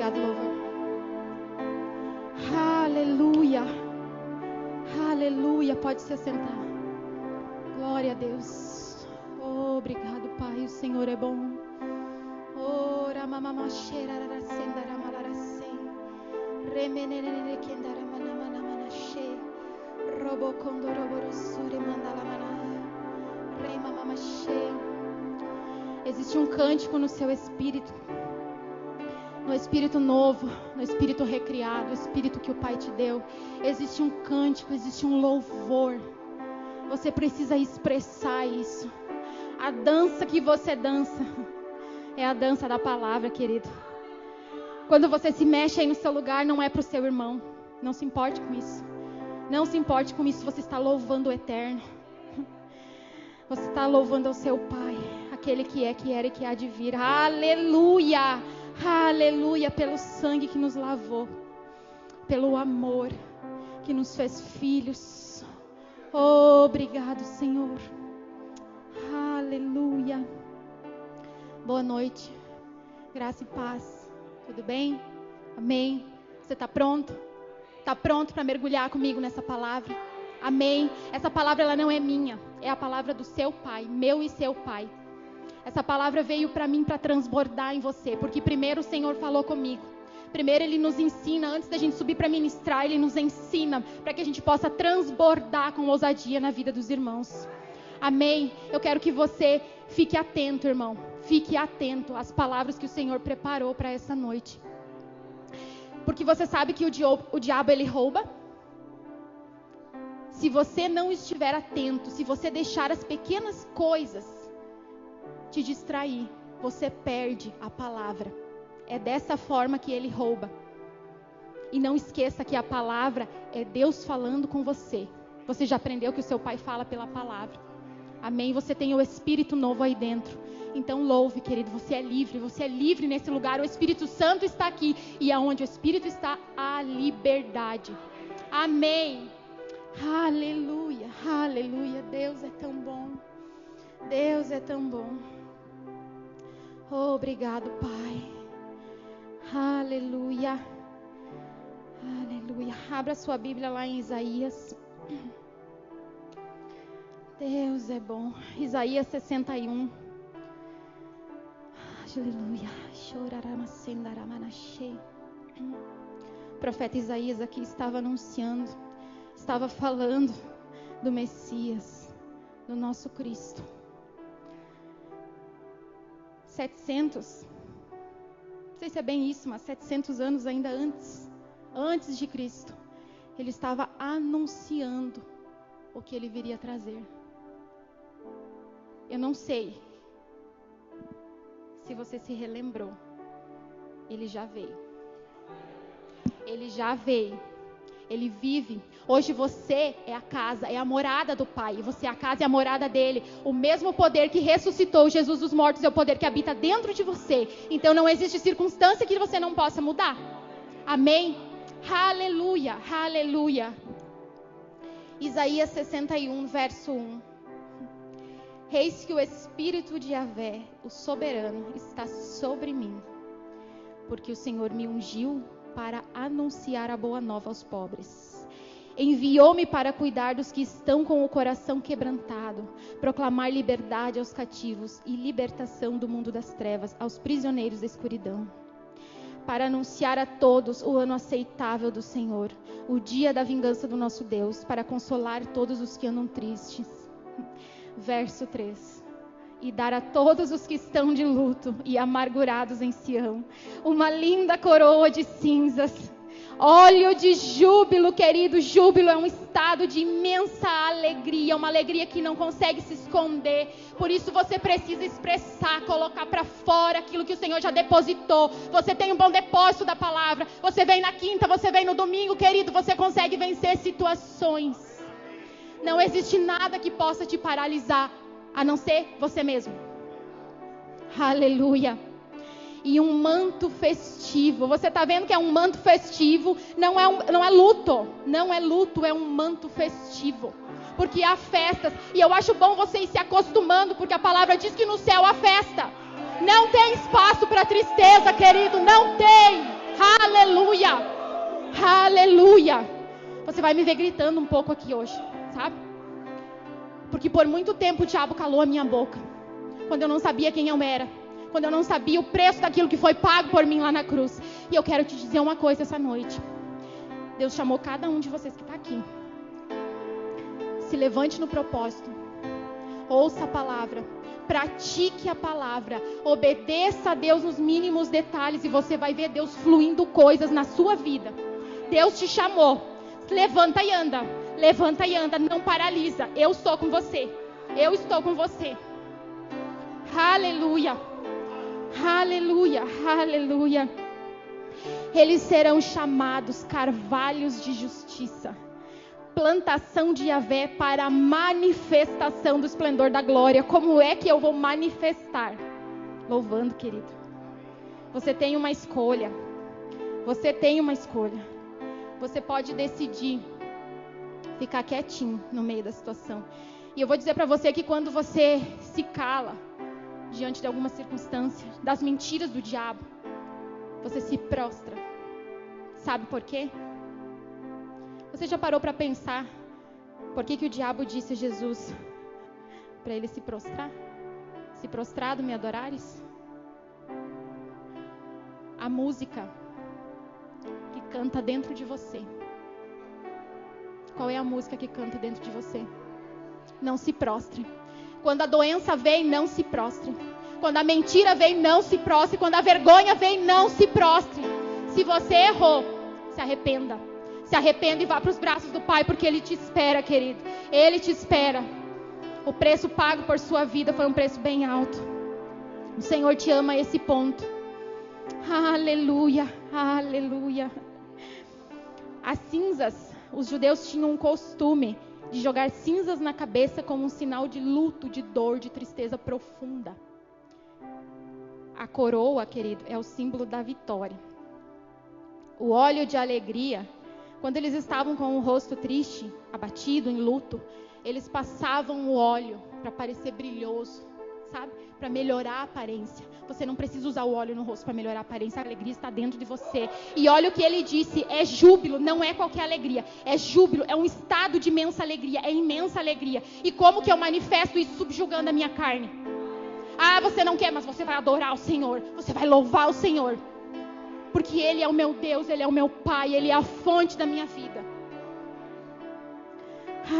Obrigado, louvor. Aleluia. Aleluia. Pode se assentar. Glória a Deus. Oh, obrigado, Pai. O Senhor é bom. Ora mamama xerara sendara malaracei. Remenere kendara manamana manache. Robo condoroboro sure mandala mana. Rei mamama che. Existe um cântico no seu espírito. No espírito novo, no espírito recriado, o espírito que o Pai te deu. Existe um cântico, existe um louvor. Você precisa expressar isso. A dança que você dança é a dança da palavra, querido. Quando você se mexe aí no seu lugar, não é para o seu irmão. Não se importe com isso. Não se importe com isso. Você está louvando o eterno. Você está louvando ao seu Pai, aquele que é, que era e que há de vir. Aleluia! Aleluia! Pelo sangue que nos lavou, pelo amor que nos fez filhos. Oh, obrigado, Senhor. Aleluia. Boa noite. Graça e paz. Tudo bem? Amém? Você está pronto? Está pronto para mergulhar comigo nessa palavra? Amém? Essa palavra ela não é minha. É a palavra do seu Pai, meu e seu Pai. Essa palavra veio para mim para transbordar em você. Porque primeiro o Senhor falou comigo. Primeiro Ele nos ensina, antes da gente subir para ministrar, Ele nos ensina para que a gente possa transbordar com ousadia na vida dos irmãos. Amém? Eu quero que você fique atento, irmão. Fique atento às palavras que o Senhor preparou para essa noite. Porque você sabe que o diabo ele rouba. Se você não estiver atento, se você deixar as pequenas coisas te distrair, você perde a palavra. É dessa forma que ele rouba. E não esqueça que a palavra é Deus falando com você. Você já aprendeu que o seu Pai fala pela palavra. Amém? Você tem o Espírito novo aí dentro. Então louve, querido, você é livre nesse lugar. O Espírito Santo está aqui. E aonde o Espírito está, há liberdade. Amém. Aleluia, aleluia. Deus é tão bom. Deus é tão bom. Oh, obrigado, Pai. Aleluia. Aleluia. Abra sua Bíblia lá em Isaías. Deus é bom. Isaías 61. Aleluia. O profeta Isaías aqui estava anunciando, estava falando do Messias, do nosso Cristo. 700, não sei se é bem isso, mas 700 anos ainda antes de Cristo, ele estava anunciando o que ele viria trazer. Eu não sei se você se relembrou. Ele já veio. Ele já veio. Ele vive. Hoje você é a casa, é a morada do Pai. Você é a casa e a morada dele. O mesmo poder que ressuscitou Jesus dos mortos é o poder que habita dentro de você. Então não existe circunstância que você não possa mudar. Amém? Aleluia, aleluia. Isaías 61, verso 1. Eis que o Espírito de Yahvé, o soberano, está sobre mim, porque o Senhor me ungiu para anunciar a boa nova aos pobres. Enviou-me para cuidar dos que estão com o coração quebrantado, proclamar liberdade aos cativos e libertação do mundo das trevas aos prisioneiros da escuridão, para anunciar a todos o ano aceitável do Senhor, o dia da vingança do nosso Deus, para consolar todos os que andam tristes. Verso 3. E dar a todos os que estão de luto e amargurados em Sião uma linda coroa de cinzas, óleo de júbilo, querido. Júbilo é um estado de imensa alegria, uma alegria que não consegue se esconder. Por isso você precisa expressar, colocar para fora aquilo que o Senhor já depositou. Você tem um bom depósito da palavra. Você vem na quinta, você vem no domingo, querido. Você consegue vencer situações. Não existe nada que possa te paralisar, a não ser você mesmo. Aleluia. E um manto festivo. Você está vendo que é um manto festivo? Não é luto. Não é luto, é um manto festivo. Porque há festas. E eu acho bom você ir se acostumando, porque a palavra diz que no céu há festa. Não tem espaço para tristeza, querido. Não tem. Aleluia! Aleluia! Você vai me ver gritando um pouco aqui hoje, sabe? Porque por muito tempo o diabo calou a minha boca. Quando eu não sabia quem eu era. Quando eu não sabia o preço daquilo que foi pago por mim lá na cruz. E eu quero te dizer uma coisa essa noite. Deus chamou cada um de vocês que está aqui. Se levante no propósito. Ouça a palavra. Pratique a palavra. Obedeça a Deus nos mínimos detalhes. E você vai ver Deus fluindo coisas na sua vida. Deus te chamou. Levanta e anda. Levanta e anda. Não paralisa. Eu estou com você. Eu estou com você. Aleluia. Aleluia. Aleluia. Eles serão chamados carvalhos de justiça. Plantação de Yahvé para a manifestação do esplendor da glória. Como é que eu vou manifestar? Louvando, querido. Você tem uma escolha. Você tem uma escolha. Você pode decidir ficar quietinho no meio da situação. E eu vou dizer para você que quando você se cala diante de alguma circunstância, das mentiras do diabo, você se prostra. Sabe por quê? Você já parou para pensar por que o diabo disse a Jesus para ele se prostrar? Se prostrado me adorares? A música que canta dentro de você. Qual é a música que canta dentro de você? Não se prostre. Quando a doença vem, não se prostre. Quando a mentira vem, não se prostre. Quando a vergonha vem, não se prostre. Se você errou, se arrependa. Se arrependa e vá para os braços do Pai, porque Ele te espera, querido. Ele te espera. O preço pago por sua vida foi um preço bem alto. O Senhor te ama a esse ponto. Aleluia, aleluia. As cinzas, os judeus tinham um costume de jogar cinzas na cabeça como um sinal de luto, de dor, de tristeza profunda. A coroa, querido, é o símbolo da vitória. O óleo de alegria, quando eles estavam com o rosto triste, abatido, em luto, eles passavam o óleo para parecer brilhoso, sabe? Para melhorar a aparência. Você não precisa usar o óleo no rosto para melhorar a aparência, a alegria está dentro de você. E olha o que ele disse, é júbilo, não é qualquer alegria. É júbilo, é um estado de imensa alegria, é imensa alegria. E como que eu manifesto isso subjugando a minha carne? Ah, você não quer, mas você vai adorar o Senhor. Você vai louvar o Senhor. Porque Ele é o meu Deus, Ele é o meu Pai, Ele é a fonte da minha vida.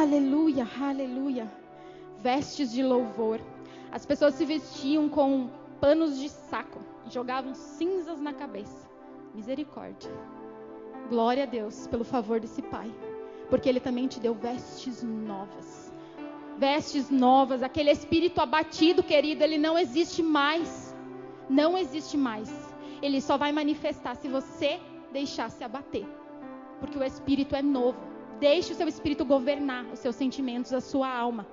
Aleluia, aleluia. Vestes de louvor. As pessoas se vestiam com panos de saco e jogavam cinzas na cabeça. Misericórdia. Glória a Deus pelo favor desse Pai. Porque Ele também te deu vestes novas. Vestes novas, aquele espírito abatido, querido, ele não existe mais. Não existe mais. Ele só vai manifestar se você deixar se abater. Porque o espírito é novo. Deixe o seu espírito governar os seus sentimentos, a sua alma.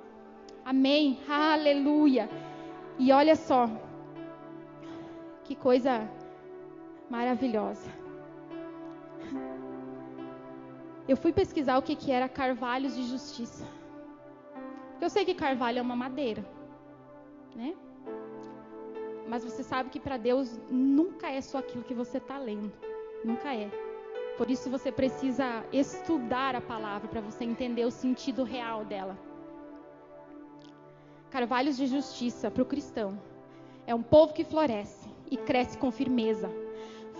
Amém? Aleluia. E olha só. Que coisa maravilhosa. Eu fui pesquisar o que era carvalhos de justiça. Porque eu sei que carvalho é uma madeira, né? Mas você sabe que para Deus nunca é só aquilo que você está lendo. Nunca é. Por isso você precisa estudar a palavra para você entender o sentido real dela. Carvalhos de justiça para o cristão. É um povo que floresce e cresce com firmeza.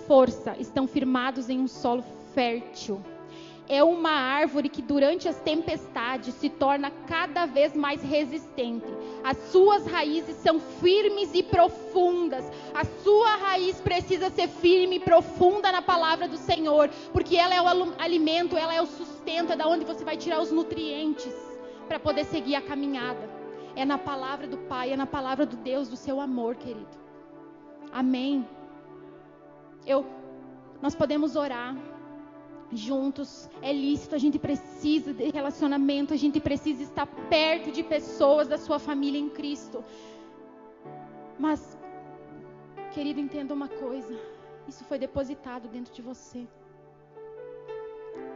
Força, estão firmados em um solo fértil. É uma árvore que durante as tempestades se torna cada vez mais resistente. As suas raízes são firmes e profundas. A sua raiz precisa ser firme e profunda na palavra do Senhor. Porque ela é o alimento, ela é o sustento, é da onde você vai tirar os nutrientes para poder seguir a caminhada. É na palavra do Pai, é na palavra do Deus, do seu amor, querido. Amém. Nós podemos orar juntos, é lícito, a gente precisa de relacionamento, a gente precisa estar perto de pessoas da sua família em Cristo. Mas, querido, entenda uma coisa, isso foi depositado dentro de você.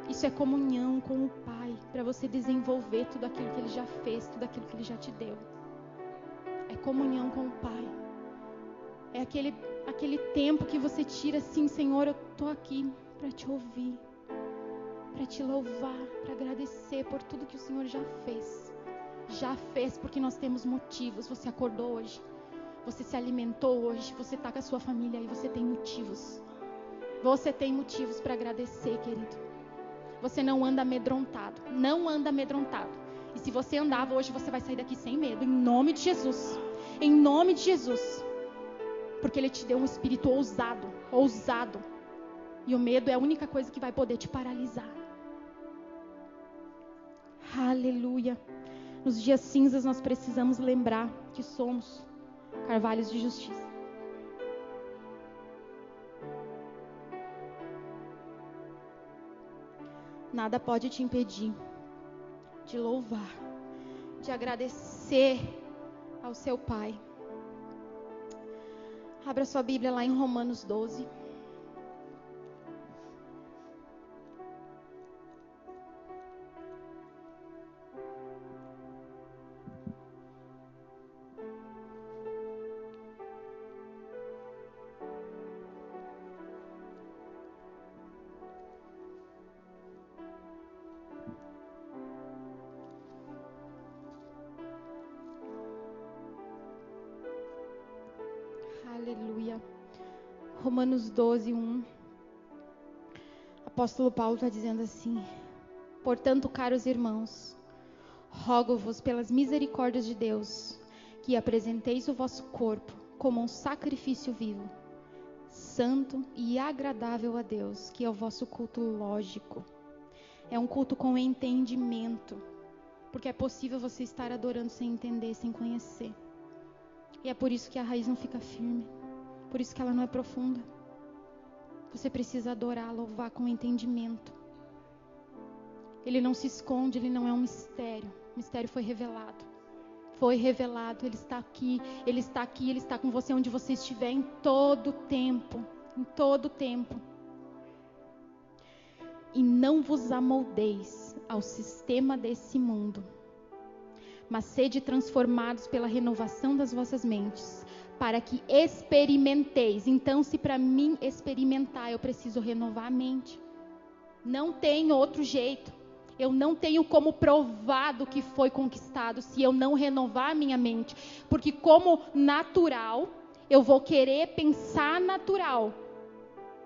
Isso é comunhão com o Pai, para você desenvolver tudo aquilo que Ele já fez, tudo aquilo que Ele já te deu. É comunhão com o Pai. É aquele tempo que você tira assim, Senhor, eu estou aqui para te ouvir, para te louvar, para agradecer por tudo que o Senhor já fez. Já fez, porque nós temos motivos. Você acordou hoje, você se alimentou hoje, você está com a sua família aí, você tem motivos. Você tem motivos para agradecer, querido. Você não anda amedrontado. Não anda amedrontado. E se você andava hoje, você vai sair daqui sem medo. Em nome de Jesus. Em nome de Jesus. Porque Ele te deu um espírito ousado. Ousado. E o medo é a única coisa que vai poder te paralisar. Aleluia. Nos dias cinzas nós precisamos lembrar que somos carvalhos de justiça. Nada pode te impedir de louvar, de agradecer ao seu Pai. Abra sua Bíblia lá em Romanos 12. Aleluia. Romanos 12, 1. Apóstolo Paulo está dizendo assim: portanto, caros irmãos, rogo-vos pelas misericórdias de Deus, que apresenteis o vosso corpo como um sacrifício vivo, santo e agradável a Deus, que é o vosso culto lógico. É um culto com entendimento, porque é possível você estar adorando sem entender, sem conhecer. E é por isso que a raiz não fica firme, por isso que ela não é profunda. Você precisa adorar, louvar com entendimento. Ele não se esconde, ele não é um mistério. O mistério foi revelado. Foi revelado, ele está aqui, ele está aqui, ele está com você onde você estiver em todo tempo. Em todo tempo. E não vos amoldeis ao sistema desse mundo, mas sede transformados pela renovação das vossas mentes, para que experimenteis. Então, se para mim experimentar, eu preciso renovar a mente. Não tem outro jeito. Eu não tenho como provar do que foi conquistado se eu não renovar a minha mente. Porque como natural, eu vou querer pensar natural.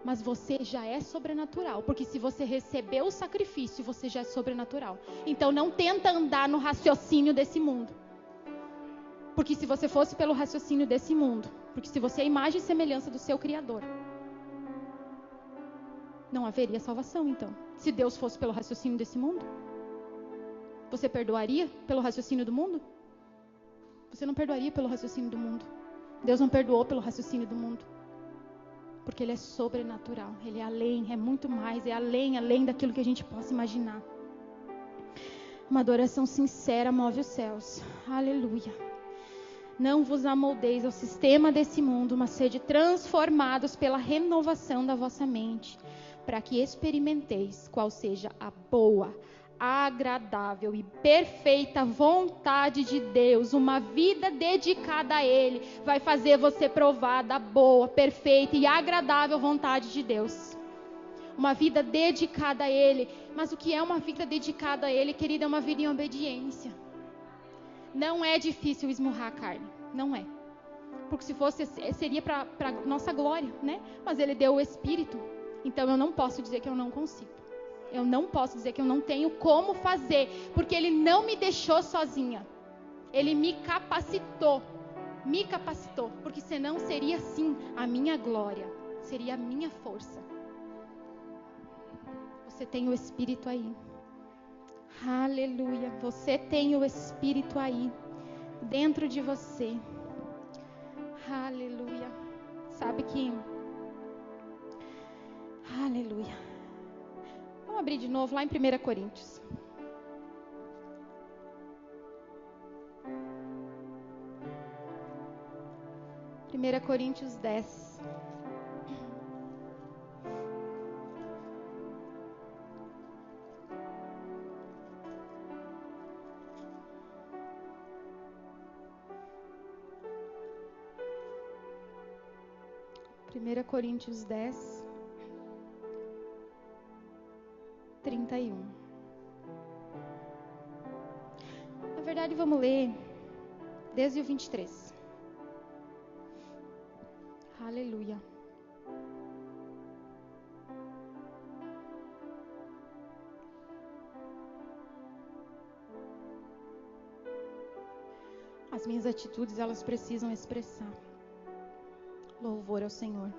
Mas você já é sobrenatural. Porque se você recebeu o sacrifício, você já é sobrenatural. Então não tenta andar no raciocínio desse mundo. Porque se você fosse pelo raciocínio desse mundo, porque se você é a imagem e semelhança do seu Criador, não haveria salvação então. Se Deus fosse pelo raciocínio desse mundo, você perdoaria pelo raciocínio do mundo? Você não perdoaria pelo raciocínio do mundo. Deus não perdoou pelo raciocínio do mundo. Porque Ele é sobrenatural. Ele é além, é muito mais, é além daquilo que a gente possa imaginar. Uma adoração sincera move os céus. Aleluia. Não vos amoldeis ao sistema desse mundo, mas sede transformados pela renovação da vossa mente, para que experimenteis qual seja a boa, agradável e perfeita vontade de Deus. Uma vida dedicada a Ele vai fazer você provar da boa, perfeita e agradável vontade de Deus. Uma vida dedicada a Ele. Mas o que é uma vida dedicada a Ele, querida? É uma vida em obediência. Não é difícil esmurrar a carne, não é. Porque se fosse, seria para nossa glória, né? Mas Ele deu o Espírito. Então eu não posso dizer que eu não consigo. Eu não posso dizer que eu não tenho como fazer. Porque Ele não me deixou sozinha. Ele me capacitou. Me capacitou. Porque senão seria sim a minha glória. Seria a minha força. Você tem o Espírito aí. Aleluia. Você tem o Espírito aí. Dentro de você. Aleluia. Sabe que... Aleluia. Vamos abrir de novo lá em 1 Coríntios. Primeira Coríntios 10. 1 Coríntios 10, 31. Na verdade, vamos ler desde o 23. Aleluia. As minhas atitudes, elas precisam expressar louvor ao Senhor.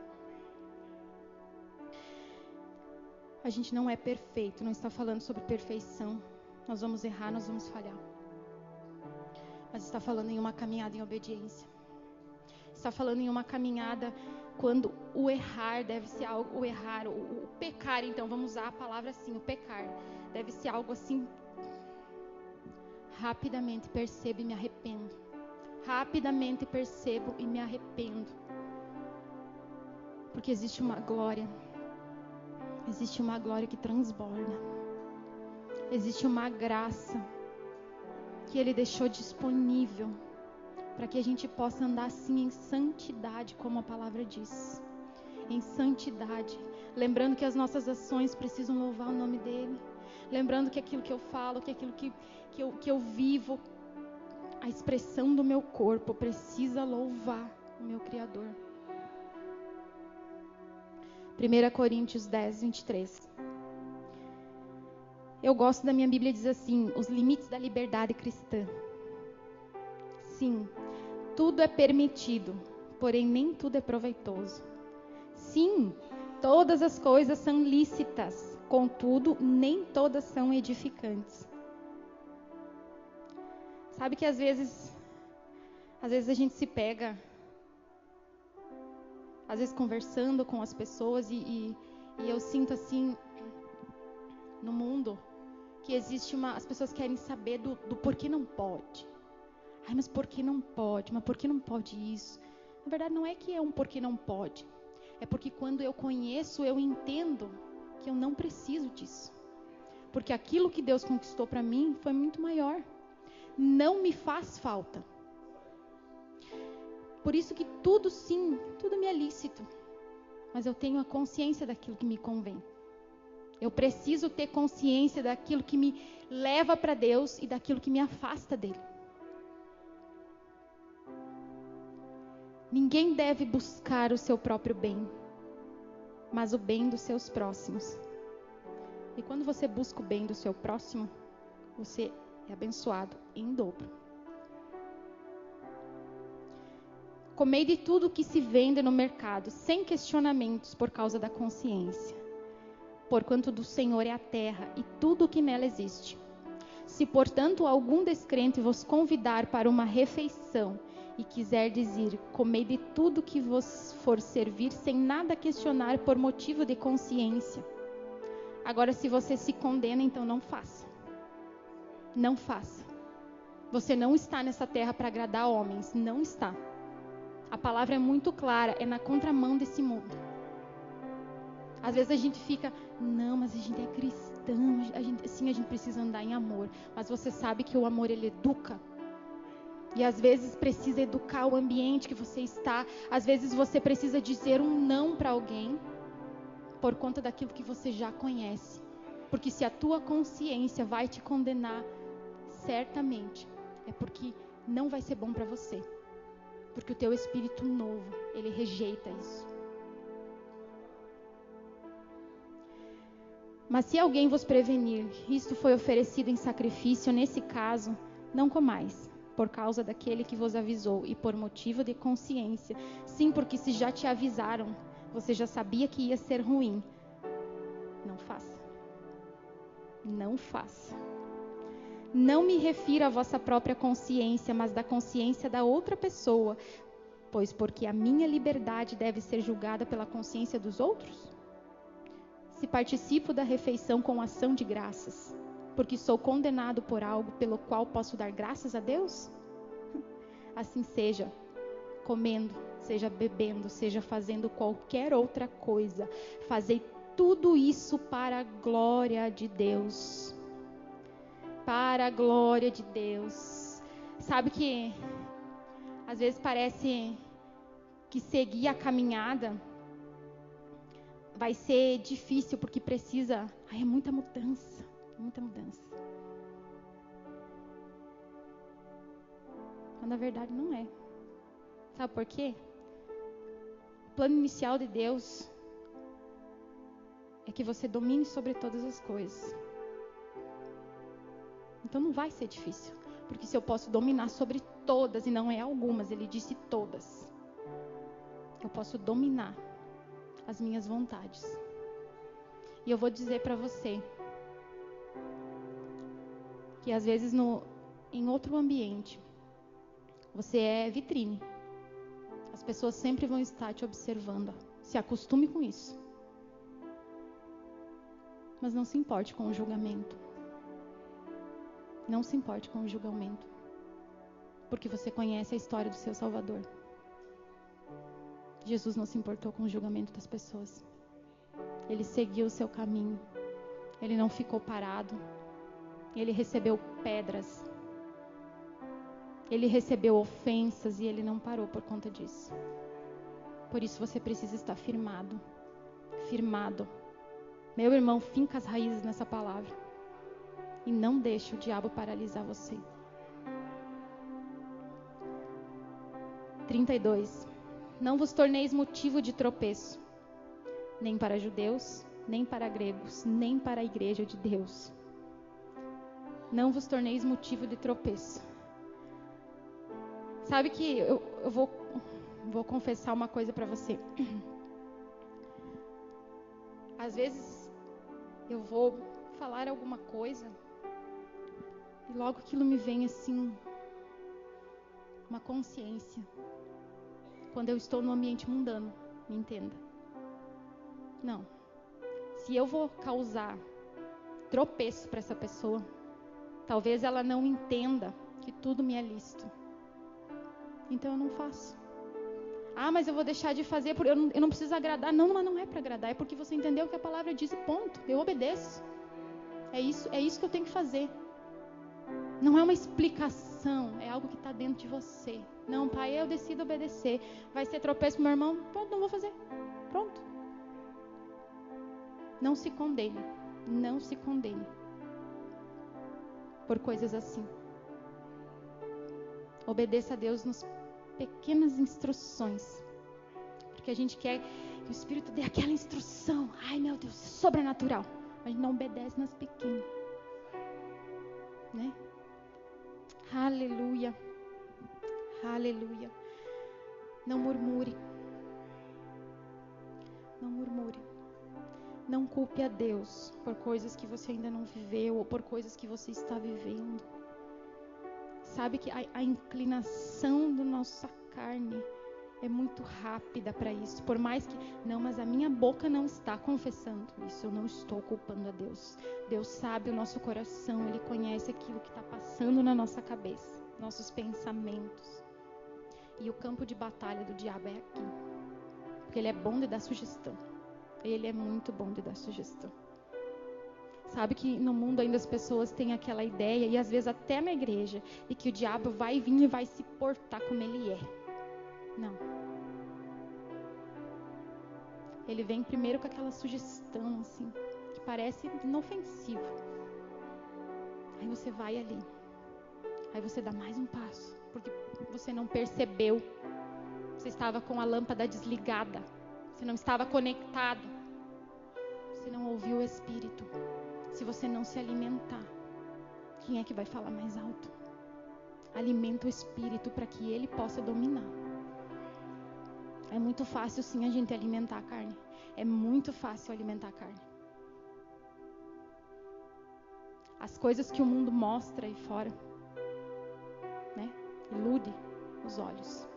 A gente não é perfeito, não está falando sobre perfeição. Nós vamos errar, nós vamos falhar. Mas está falando em uma caminhada em obediência. Está falando em uma caminhada quando o errar deve ser algo, o pecar, então, vamos usar a palavra assim, o pecar, deve ser algo assim, rapidamente percebo e me arrependo. Rapidamente percebo e me arrependo. Porque existe uma glória que transborda. Existe uma graça que Ele deixou disponível para que a gente possa andar assim em santidade, como a palavra diz. Em santidade. Lembrando que as nossas ações precisam louvar o nome dEle. Lembrando que aquilo que eu falo, que aquilo que eu vivo, a expressão do meu corpo precisa louvar o meu Criador. 1 Coríntios 10, 23. Eu gosto da minha Bíblia, diz assim: os limites da liberdade cristã. Sim, tudo é permitido, porém nem tudo é proveitoso. Sim, todas as coisas são lícitas, contudo, nem todas são edificantes. Sabe que às vezes a gente se pega, às vezes conversando com as pessoas e eu sinto assim, no mundo, que existe as pessoas querem saber do porquê não pode. Ai, mas por que não pode? Mas por que não pode isso? Na verdade, não é que é um porquê não pode. É porque quando eu conheço, eu entendo que eu não preciso disso. Porque aquilo que Deus conquistou para mim foi muito maior. Não me faz falta. Por isso que tudo sim, tudo me é lícito. Mas eu tenho a consciência daquilo que me convém. Eu preciso ter consciência daquilo que me leva para Deus e daquilo que me afasta dele. Ninguém deve buscar o seu próprio bem, mas o bem dos seus próximos. E quando você busca o bem do seu próximo, você é abençoado em dobro. Comei de tudo que se vende no mercado, sem questionamentos por causa da consciência. Porquanto do Senhor é a terra e tudo o que nela existe. Se, portanto, algum descrente vos convidar para uma refeição e quiser dizer, comei de tudo que vos for servir, sem nada questionar por motivo de consciência. Agora, se você se condena, então não faça. Não faça. Você não está nessa terra para agradar homens. Não está. A palavra é muito clara. É na contramão desse mundo. Às vezes a gente fica, não, mas a gente é cristão. Sim, a gente precisa andar em amor. Mas você sabe que o amor, ele educa. E às vezes precisa educar o ambiente que você está. Às vezes você precisa dizer um não para alguém. Por conta daquilo que você já conhece. Porque se a tua consciência vai te condenar, certamente é porque não vai ser bom para você. Porque o teu espírito novo, ele rejeita isso. Mas se alguém vos prevenir, isto foi oferecido em sacrifício, nesse caso, não comais, por causa daquele que vos avisou e por motivo de consciência. Sim, porque se já te avisaram, você já sabia que ia ser ruim. Não faça. Não faça. Não me refiro à vossa própria consciência, mas da consciência da outra pessoa. Pois porque a minha liberdade deve ser julgada pela consciência dos outros? Se participo da refeição com ação de graças, porque sou condenado por algo pelo qual posso dar graças a Deus? Assim seja, comendo, seja bebendo, seja fazendo qualquer outra coisa, fazei tudo isso para a glória de Deus. Para a glória de Deus. Sabe que às vezes parece que seguir a caminhada vai ser difícil porque precisa... Ai, é muita mudança, muita mudança. Mas na verdade não é. Sabe por quê? O plano inicial de Deus é que você domine sobre todas as coisas. Então não vai ser difícil. Porque se eu posso dominar sobre todas, e não é algumas, ele disse todas. Eu posso dominar as minhas vontades. E eu vou dizer para você que às vezes em outro ambiente, você é vitrine. As pessoas sempre vão estar te observando. Se acostume com isso. Mas não se importe com o julgamento. Não se importe com o julgamento. Porque você conhece a história do seu Salvador. Jesus não se importou com o julgamento das pessoas. Ele seguiu o seu caminho. Ele não ficou parado. Ele recebeu pedras. Ele recebeu ofensas e ele não parou por conta disso. Por isso você precisa estar firmado. Firmado. Meu irmão, finca as raízes nessa palavra. E não deixe o diabo paralisar você. 32. Não vos torneis motivo de tropeço, nem para judeus, nem para gregos, nem para a igreja de Deus. Não vos torneis motivo de tropeço. Sabe que eu vou confessar uma coisa para você. Às vezes eu vou falar alguma coisa e logo aquilo me vem assim, uma consciência. Quando eu estou no ambiente mundano, me entenda. Não. Se eu vou causar tropeço para essa pessoa, talvez ela não entenda que tudo me é lícito. Então eu não faço. Ah, mas eu vou deixar de fazer porque eu não preciso agradar. Não, mas não é para agradar. É porque você entendeu o que a palavra diz e ponto. Eu obedeço. É isso que eu tenho que fazer. Não é uma explicação. É algo que está dentro de você. Não, pai, eu decido obedecer. Vai ser tropeço pro meu irmão? Pronto, não vou fazer. Pronto. Não se condene. Não se condene. Por coisas assim. Obedeça a Deus nas pequenas instruções. Porque a gente quer que o Espírito dê aquela instrução. Ai, meu Deus, sobrenatural. A gente não obedece nas pequenas. Né? Aleluia. Aleluia. Não murmure. Não murmure. Não culpe a Deus por coisas que você ainda não viveu ou por coisas que você está vivendo. Sabe que a inclinação da nossa carne é muito rápida para isso. Por mais que... Não, mas a minha boca não está confessando isso. Eu não estou culpando a Deus. Deus sabe o nosso coração. Ele conhece aquilo que está passando na nossa cabeça. Nossos pensamentos. E o campo de batalha do diabo é aqui. Porque ele é bom de dar sugestão. Ele é muito bom de dar sugestão. Sabe que no mundo ainda as pessoas têm aquela ideia, e às vezes até na igreja, de que o diabo vai vir e vai se portar como ele é. Não. Ele vem primeiro com aquela sugestão, assim, que parece inofensivo. Aí você vai ali. Aí você dá mais um passo, porque você não percebeu. Você estava com a lâmpada desligada. Você não estava conectado. Você não ouviu o Espírito. Se você não se alimentar, quem é que vai falar mais alto? Alimenta o Espírito para que ele possa dominar. É muito fácil sim a gente alimentar a carne. É muito fácil alimentar a carne. As coisas que o mundo mostra aí fora, né? Ilude os olhos.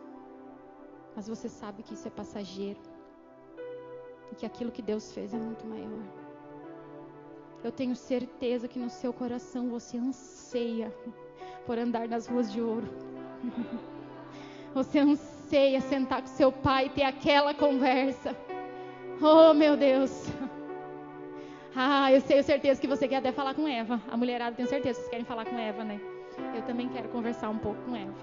Mas você sabe que isso é passageiro. E que aquilo que Deus fez é muito maior. Eu tenho certeza que no seu coração você anseia por andar nas ruas de ouro. Você anseia sentar com seu pai e ter aquela conversa. Oh, meu Deus. Ah, eu tenho certeza que você quer até falar com Eva. A mulherada, tenho certeza que vocês querem falar com Eva, né? Eu também quero conversar um pouco com Eva.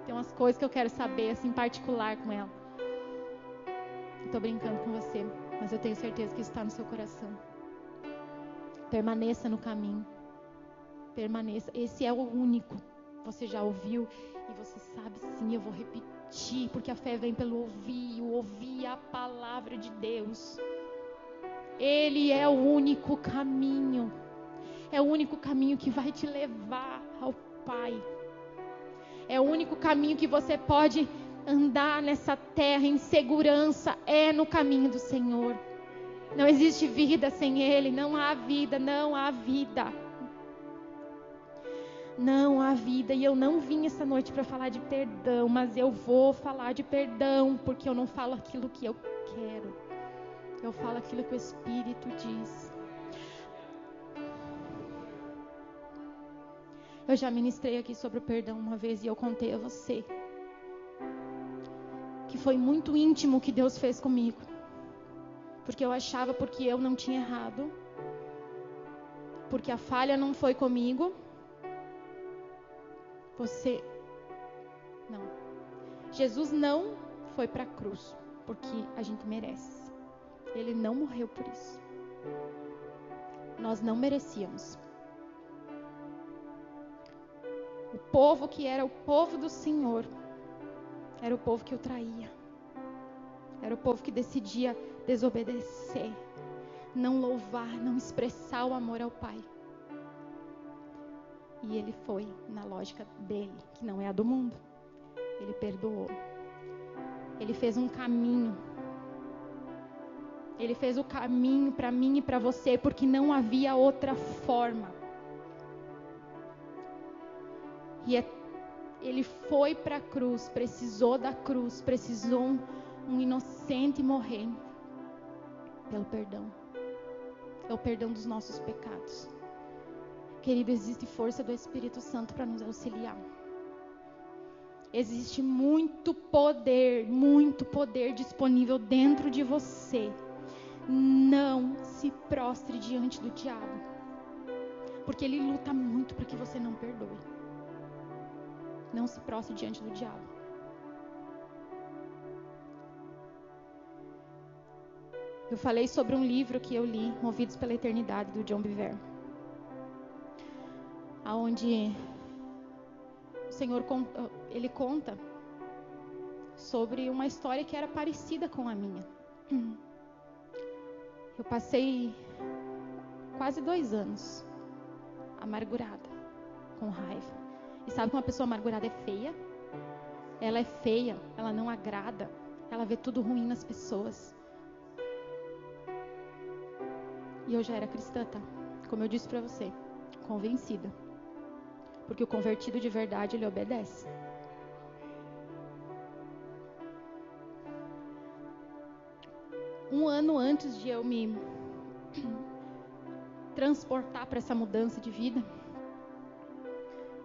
Tem umas coisas que eu quero saber, assim, em particular com ela. Estou brincando com você, mas eu tenho certeza que isso está no seu coração. Permaneça no caminho. Permaneça. Esse é o único. Você já ouviu e você sabe, sim, eu vou repetir, porque a fé vem pelo ouvir a palavra de Deus. Ele é o único caminho. É o único caminho que vai te levar ao Pai. É o único caminho que você pode andar nessa terra em segurança. É no caminho do Senhor. Não existe vida sem Ele. Não há vida, não há vida. Não há vida. E eu não vim essa noite para falar de perdão, mas eu vou falar de perdão, porque eu não falo aquilo que eu quero. Eu falo aquilo que o Espírito diz. Eu já ministrei aqui sobre o perdão uma vez e eu contei a você que foi muito íntimo o que Deus fez comigo. Porque eu achava porque eu não tinha errado, porque a falha não foi comigo. Não. Jesus não foi para a cruz porque a gente merece. Ele não morreu por isso. Nós não merecíamos. O povo que era o povo do Senhor era o povo que o traía. Era o povo que decidia desobedecer, não louvar, não expressar o amor ao Pai. E ele foi na lógica dele, que não é a do mundo. Ele perdoou. Ele fez um caminho. Ele fez o caminho para mim e para você, porque não havia outra forma. E ele foi para a cruz, precisou da cruz, precisou um inocente morrer pelo perdão. É o perdão dos nossos pecados. Querido, existe força do Espírito Santo para nos auxiliar. Existe muito poder disponível dentro de você. Não se prostre diante do diabo, porque ele luta muito para que você não perdoe. Não se prostre diante do diabo. Eu falei sobre um livro que eu li, Movidos pela Eternidade, do John Bevere, aonde o Senhor ele conta sobre uma história que era parecida com a minha. Eu passei quase 2 anos amargurada, com raiva. E sabe que uma pessoa amargurada é feia? Ela é feia, ela não agrada, ela vê tudo ruim nas pessoas. E eu já era cristã, tá? Como eu disse pra você, convencida. Porque o convertido de verdade, ele obedece. Um ano antes de eu me transportar para essa mudança de vida,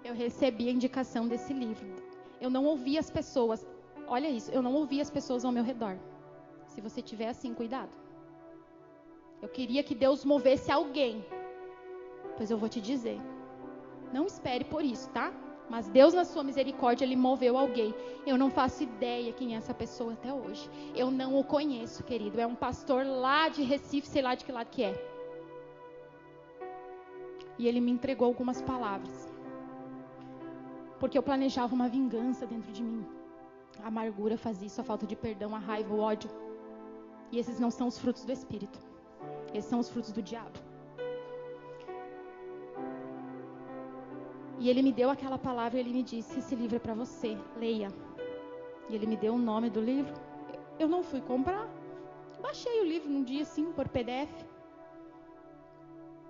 eu recebi a indicação desse livro. Eu não ouvi as pessoas, olha isso, eu não ouvi as pessoas ao meu redor. Se você tiver assim, cuidado. Eu queria que Deus movesse alguém. Pois eu vou te dizer. Não espere por isso, tá? Mas Deus, na sua misericórdia, Ele moveu alguém. Eu não faço ideia quem é essa pessoa até hoje. Eu não o conheço, querido. É um pastor lá de Recife, sei lá de que lado que é. E ele me entregou algumas palavras. Porque eu planejava uma vingança dentro de mim. A amargura fazia isso, a falta de perdão, a raiva, o ódio. E esses não são os frutos do Espírito. Esses são os frutos do diabo. E ele me deu aquela palavra e ele me disse: esse livro é para você, leia. E ele me deu o nome do livro. Eu não fui comprar. Baixei o livro num dia assim, por PDF.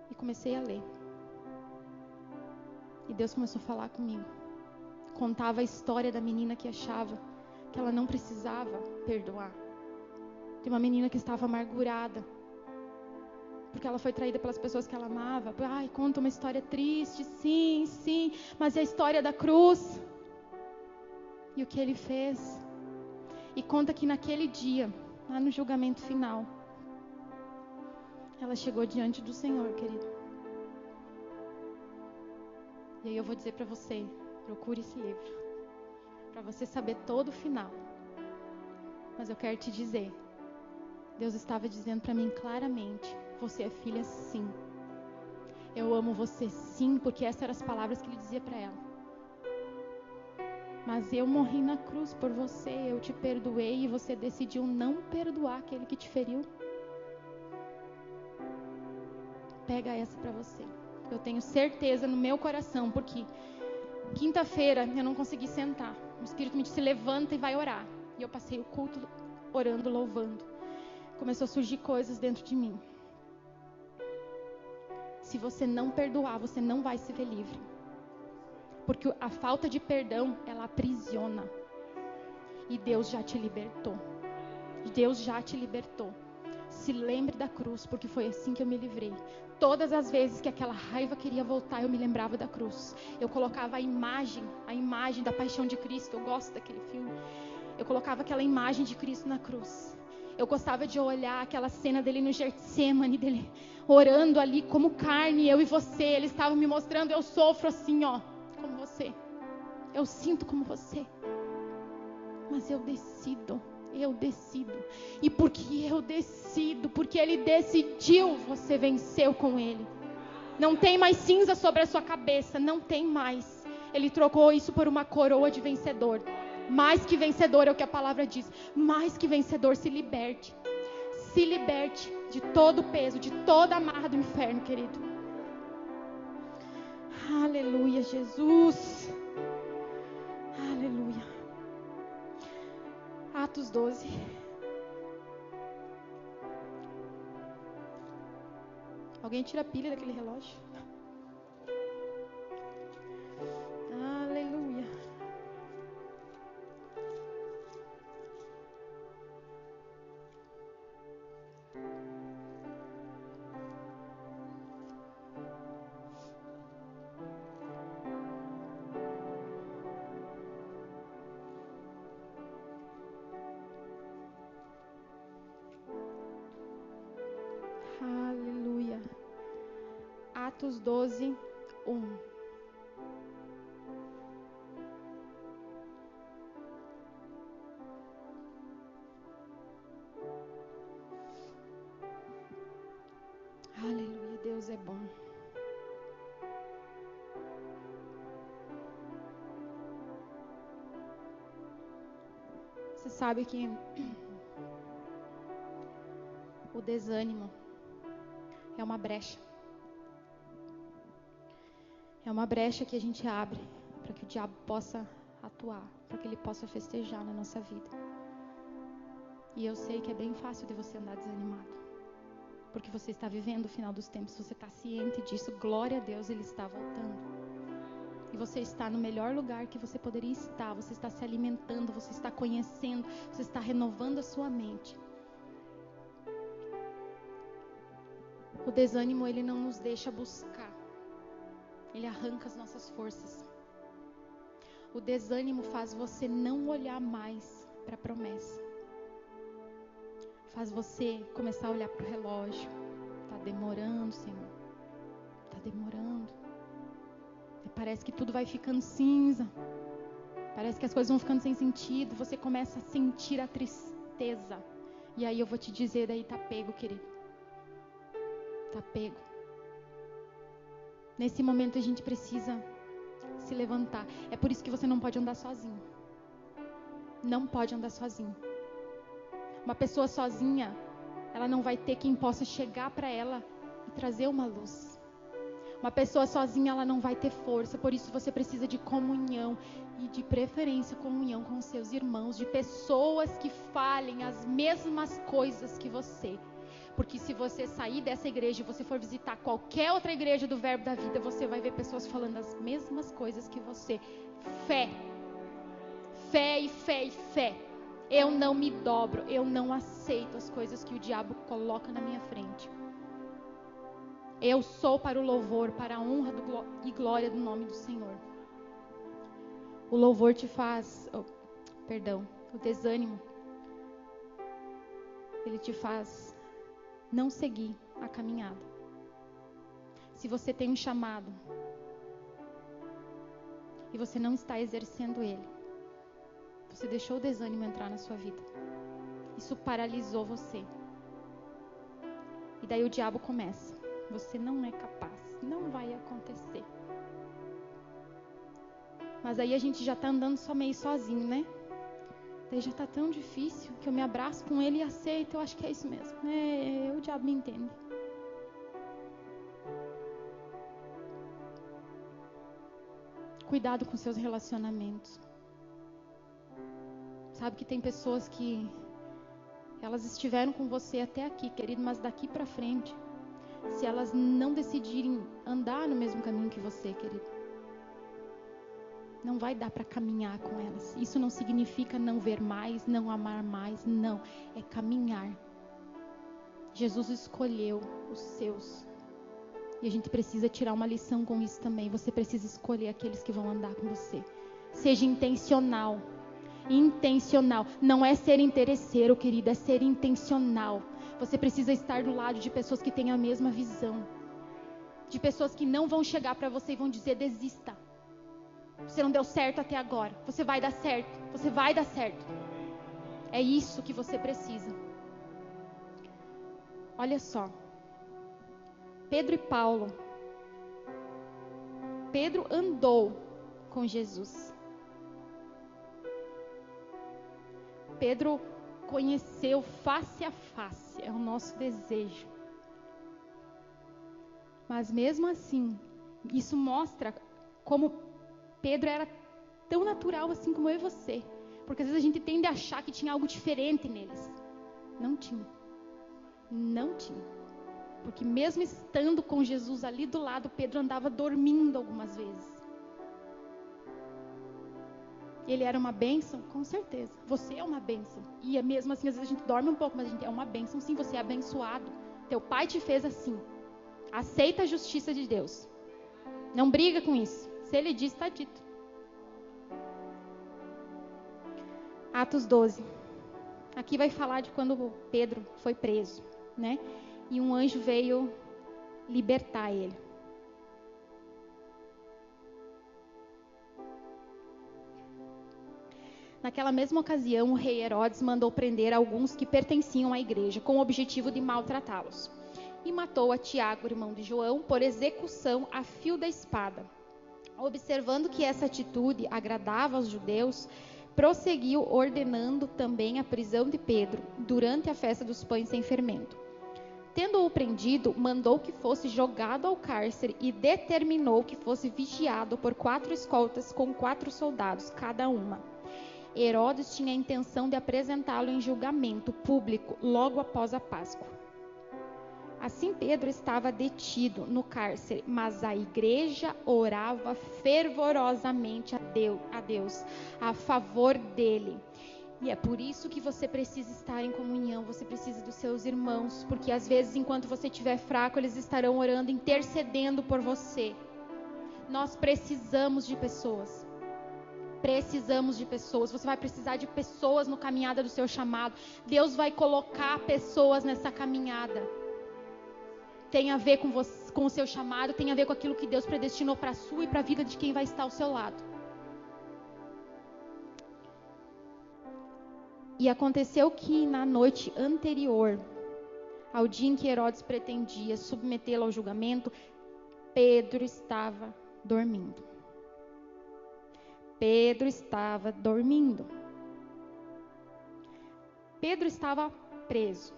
E comecei a ler. E Deus começou a falar comigo. Contava a história da menina que achava que ela não precisava perdoar. De uma menina que estava amargurada. Porque ela foi traída pelas pessoas que ela amava. Ai, conta uma história triste, sim, sim. Mas é a história da cruz. E o que ele fez. E conta que naquele dia, lá no julgamento final, ela chegou diante do Senhor, querido. E aí eu vou dizer para você, procure esse livro. Para você saber todo o final. Mas eu quero te dizer Deus estava dizendo para mim claramente: você é filha sim. Eu amo você sim, porque essas eram as palavras que ele dizia para ela. Mas eu morri na cruz por você, eu te perdoei e você decidiu não perdoar aquele que te feriu. Pega essa para você. Eu tenho certeza no meu coração, porque quinta-feira eu não consegui sentar. O Espírito me disse: levanta e vai orar. E eu passei o culto orando, louvando. Começou a surgir coisas dentro de mim. Se você não perdoar, você não vai se ver livre. Porque a falta de perdão, ela aprisiona. E Deus já te libertou. Deus já te libertou. Se lembre da cruz, porque foi assim que eu me livrei. Todas as vezes que aquela raiva queria voltar, eu me lembrava da cruz. Eu colocava a imagem da paixão de Cristo. Eu gosto daquele filme. Eu colocava aquela imagem de Cristo na cruz. Eu gostava de olhar aquela cena dele no Getsemane, dele orando ali como carne, eu e você. Ele estava me mostrando: eu sofro assim, ó, como você. Eu sinto como você. Mas eu decido. E porque eu decido, porque ele decidiu, você venceu com ele. Não tem mais cinza sobre a sua cabeça, não tem mais. Ele trocou isso por uma coroa de vencedor. Mais que vencedor é o que a palavra diz. Mais que vencedor, se liberte. Se liberte de todo o peso, de toda a amarra do inferno, querido. Aleluia, Jesus. Aleluia. Atos 12. Alguém tira a pilha daquele relógio? Aleluia. Aleluia. Atos 12, 1. Aleluia, Deus é bom. Você sabe que o desânimo é uma brecha. É uma brecha que a gente abre para que o diabo possa atuar, para que ele possa festejar na nossa vida. E eu sei que é bem fácil de você andar desanimado, porque você está vivendo o final dos tempos, você está ciente disso. Glória a Deus, ele está voltando. E você está no melhor lugar que você poderia estar. Você está se alimentando, você está conhecendo, você está renovando a sua mente. O desânimo, ele não nos deixa buscar. Ele arranca as nossas forças. O desânimo faz você não olhar mais para a promessa. Faz você começar a olhar para o relógio. Está demorando, Senhor. Está demorando. E parece que tudo vai ficando cinza. Parece que as coisas vão ficando sem sentido. Você começa a sentir a tristeza. E aí eu vou te dizer, daí tá pego, querido. Tá pego. Nesse momento a gente precisa se levantar. É por isso que você não pode andar sozinho. Não pode andar sozinho. Uma pessoa sozinha, ela não vai ter quem possa chegar para ela e trazer uma luz. Uma pessoa sozinha, ela não vai ter força. Por isso você precisa de comunhão. E de preferência comunhão com os seus irmãos. De pessoas que falem as mesmas coisas que você. Porque se você sair dessa igreja e você for visitar qualquer outra igreja do Verbo da Vida, você vai ver pessoas falando as mesmas coisas que você. Fé. Fé e fé e fé. Eu não me dobro. Eu não aceito as coisas que o diabo coloca na minha frente. Eu sou para o louvor, para a honra e glória do nome do Senhor. O louvor te faz... o desânimo. Ele te faz não seguir a caminhada. Se você tem um chamado e você não está exercendo ele, você deixou o desânimo entrar na sua vida. Isso paralisou você. E daí o diabo começa. Você não é capaz, não vai acontecer. Mas aí a gente já está andando só meio sozinho, né? Daí já está tão difícil que eu me abraço com ele e aceito. Eu acho que é isso mesmo. O diabo me entende. Cuidado com seus relacionamentos. Sabe que tem pessoas que elas estiveram com você até aqui, querido, mas daqui para frente, se elas não decidirem andar no mesmo caminho que você, querido, não vai dar para caminhar com elas. Isso não significa não ver mais, não amar mais, não. É caminhar. Jesus escolheu os seus. E a gente precisa tirar uma lição com isso também. Você precisa escolher aqueles que vão andar com você. Seja intencional. Intencional. Não é ser interesseiro, querido, é ser intencional. Você precisa estar do lado de pessoas que têm a mesma visão. De pessoas que não vão chegar para você e vão dizer: desista. Você não deu certo até agora. Você vai dar certo. Você vai dar certo. É isso que você precisa. Olha só. Pedro e Paulo. Pedro andou com Jesus. Pedro conheceu face a face. É o nosso desejo. Mas mesmo assim, isso mostra como Pedro era tão natural assim como eu e você. Porque às vezes a gente tende a achar que tinha algo diferente neles. Não tinha. Não tinha. Porque mesmo estando com Jesus ali do lado, Pedro andava dormindo algumas vezes. Ele era uma bênção? Com certeza. Você é uma bênção. E mesmo assim, às vezes a gente dorme um pouco, mas a gente é uma bênção. Sim, você é abençoado. Teu pai te fez assim. Aceita a justiça de Deus. Não briga com isso. Se ele diz, está dito. Atos 12. Aqui vai falar de quando Pedro foi preso, né? E um anjo veio libertar ele. Naquela mesma ocasião, o rei Herodes mandou prender alguns que pertenciam à igreja, com o objetivo de maltratá-los. E matou a Tiago, irmão de João, por execução a fio da espada. Observando que essa atitude agradava aos judeus, prosseguiu ordenando também a prisão de Pedro, durante a festa dos pães sem fermento. Tendo-o prendido, mandou que fosse jogado ao cárcere e determinou que fosse vigiado por 4 escoltas com 4 soldados, cada uma. Herodes tinha a intenção de apresentá-lo em julgamento público logo após a Páscoa. Assim Pedro estava detido no cárcere, mas a igreja orava fervorosamente a Deus a favor dele. E é por isso que você precisa estar em comunhão, você precisa dos seus irmãos, porque às vezes enquanto você estiver fraco, eles estarão orando, intercedendo por você. Nós precisamos de pessoas. Precisamos de pessoas. Você vai precisar de pessoas no caminhada do seu chamado. Deus vai colocar pessoas nessa caminhada. Tem a ver com você, com o seu chamado, tem a ver com aquilo que Deus predestinou para a sua e para a vida de quem vai estar ao seu lado. E aconteceu que na noite anterior ao dia em que Herodes pretendia submetê-lo ao julgamento, Pedro estava dormindo. Pedro estava dormindo. Pedro estava preso.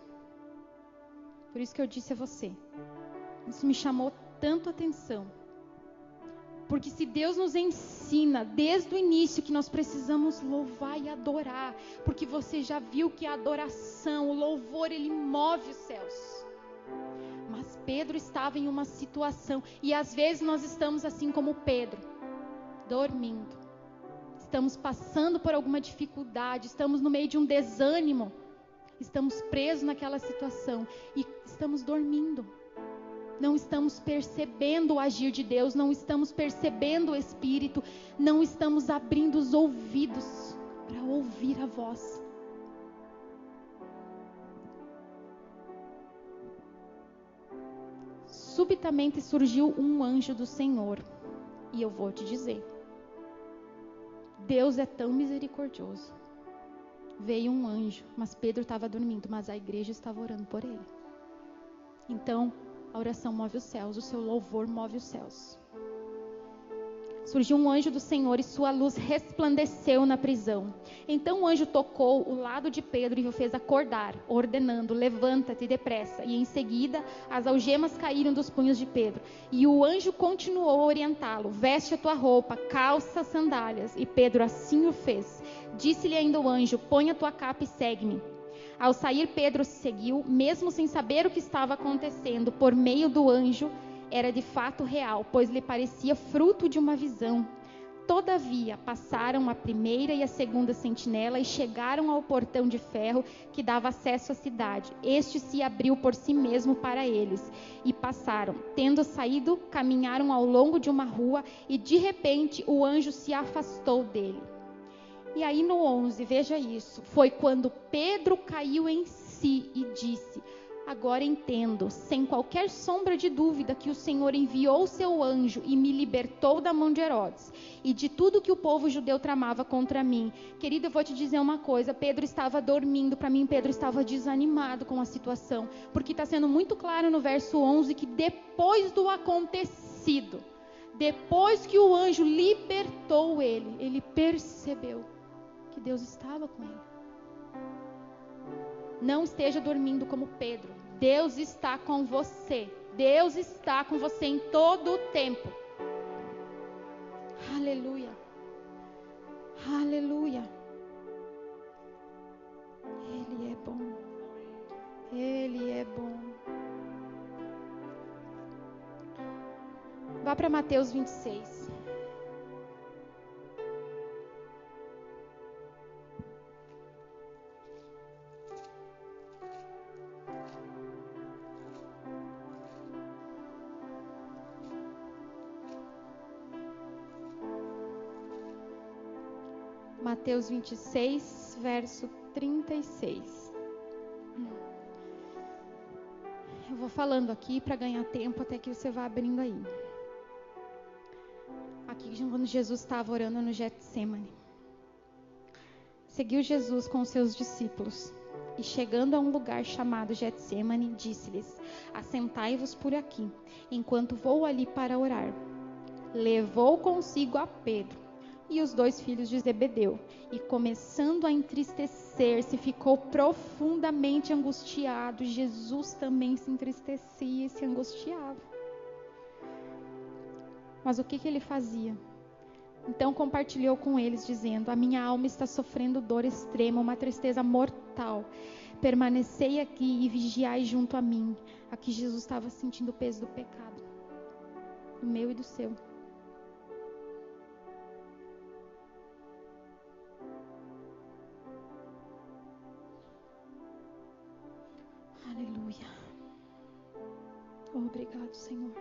Por isso que eu disse a você, isso me chamou tanto a atenção. Porque se Deus nos ensina desde o início que nós precisamos louvar e adorar, porque você já viu que a adoração, o louvor, ele move os céus. Mas Pedro estava em uma situação, e às vezes nós estamos assim como Pedro, dormindo. Estamos passando por alguma dificuldade, estamos no meio de um desânimo. Estamos presos naquela situação e estamos dormindo. Não estamos percebendo o agir de Deus, não estamos percebendo o Espírito, não estamos abrindo os ouvidos para ouvir a voz. Subitamente surgiu um anjo do Senhor, e eu vou te dizer, Deus é tão misericordioso. Veio um anjo, mas Pedro estava dormindo, mas a igreja estava orando por ele. Então, a oração move os céus, o seu louvor move os céus. Surgiu um anjo do Senhor e sua luz resplandeceu na prisão. Então o anjo tocou o lado de Pedro e o fez acordar, ordenando: levanta-te depressa. E em seguida as algemas caíram dos punhos de Pedro. E o anjo continuou a orientá-lo: veste a tua roupa, calça as sandálias. E Pedro assim o fez. Disse-lhe ainda o anjo: põe a tua capa e segue-me. Ao sair, Pedro seguiu, mesmo sem saber o que estava acontecendo, por meio do anjo. Era de fato real, pois lhe parecia fruto de uma visão. Todavia, passaram a primeira e a segunda sentinela e chegaram ao portão de ferro que dava acesso à cidade. Este se abriu por si mesmo para eles e passaram. Tendo saído, caminharam ao longo de uma rua e de repente o anjo se afastou dele. E aí no 11, veja isso, foi quando Pedro caiu em si e disse: agora entendo, sem qualquer sombra de dúvida, que o Senhor enviou seu anjo e me libertou da mão de Herodes e de tudo que o povo judeu tramava contra mim. Querido, eu vou te dizer uma coisa, Pedro estava dormindo. Para mim, Pedro estava desanimado com a situação, porque está sendo muito claro no verso 11 que depois do acontecido, depois que o anjo libertou ele, ele percebeu que Deus estava com ele. Não esteja dormindo como Pedro. Deus está com você. Deus está com você em todo o tempo. Aleluia. Aleluia. Ele é bom. Ele é bom. Vá para Mateus 26. Mateus 26, verso 36. Eu vou falando aqui para ganhar tempo até que você vá abrindo aí. Aqui quando Jesus estava orando no Getsemane. Seguiu Jesus com os seus discípulos e chegando a um lugar chamado Getsemane, disse-lhes: assentai-vos por aqui, enquanto vou ali para orar. Levou consigo a Pedro e os 2 filhos de Zebedeu, e começando a entristecer-se, ficou profundamente angustiado. Jesus também se entristecia e se angustiava. Mas o que ele fazia? Então compartilhou com eles, dizendo: a minha alma está sofrendo dor extrema, uma tristeza mortal. Permanecei aqui e vigiai junto a mim. Aqui Jesus estava sentindo o peso do pecado, do meu e do seu. Aleluia. Obrigado, Senhor.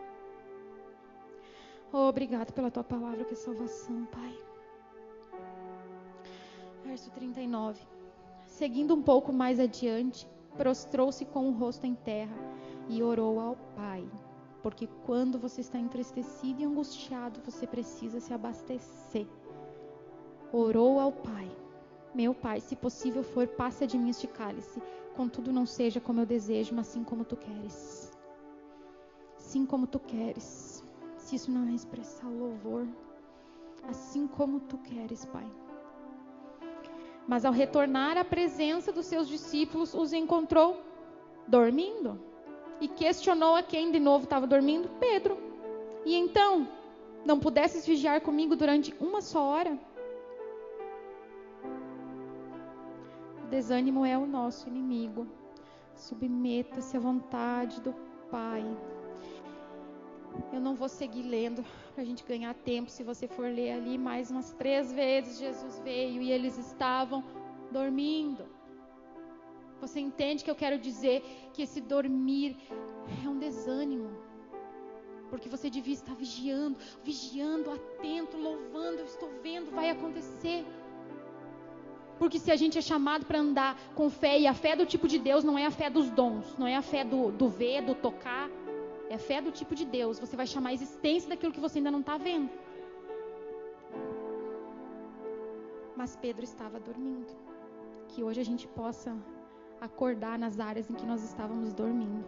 Obrigado pela tua palavra que é salvação, Pai. Verso 39. Seguindo um pouco mais adiante, prostrou-se com o rosto em terra e orou ao Pai. Porque quando você está entristecido e angustiado, você precisa se abastecer. Orou ao Pai: meu Pai, se possível for, passa de mim este cálice. Contudo, não seja como eu desejo, mas sim como tu queres. Sim como tu queres. Se isso não é expressar o louvor, assim como tu queres, Pai. Mas ao retornar à presença dos seus discípulos, os encontrou dormindo. E questionou a quem de novo estava dormindo? Pedro. E então, não pudesses vigiar comigo durante uma só hora? O desânimo é o nosso inimigo. Submeta-se à vontade do Pai. Eu não vou seguir lendo para a gente ganhar tempo. Se você for ler ali mais umas 3 vezes, Jesus veio e eles estavam dormindo. Você entende que eu quero dizer que esse dormir é um desânimo? Porque você devia estar vigiando, atento, louvando. Eu estou vendo, vai acontecer. Porque se a gente é chamado para andar com fé, e a fé do tipo de Deus não é a fé dos dons, não é a fé do ver, do tocar, é a fé do tipo de Deus. Você vai chamar a existência daquilo que você ainda não está vendo. Mas Pedro estava dormindo. Que hoje a gente possa acordar nas áreas em que nós estávamos dormindo.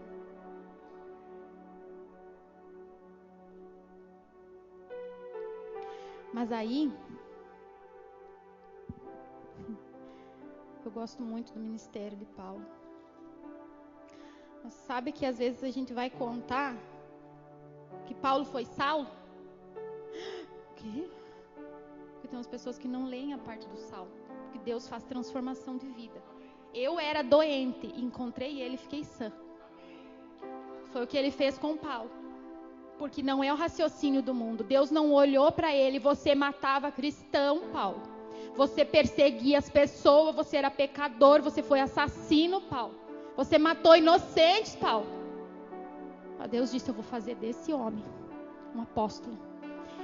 Mas aí, eu gosto muito do ministério de Paulo. Mas sabe que às vezes a gente vai contar que Paulo foi Saulo? O quê? Porque tem umas pessoas que não leem a parte do Saulo. Porque Deus faz transformação de vida. Eu era doente, encontrei ele e fiquei sã. Foi o que ele fez com Paulo. Porque não é o raciocínio do mundo. Deus não olhou para ele. Você matava cristão, Paulo. Você perseguia as pessoas. Você era pecador. Você foi assassino, Paulo. Você matou inocentes, Paulo. Mas Deus disse: eu vou fazer desse homem um apóstolo.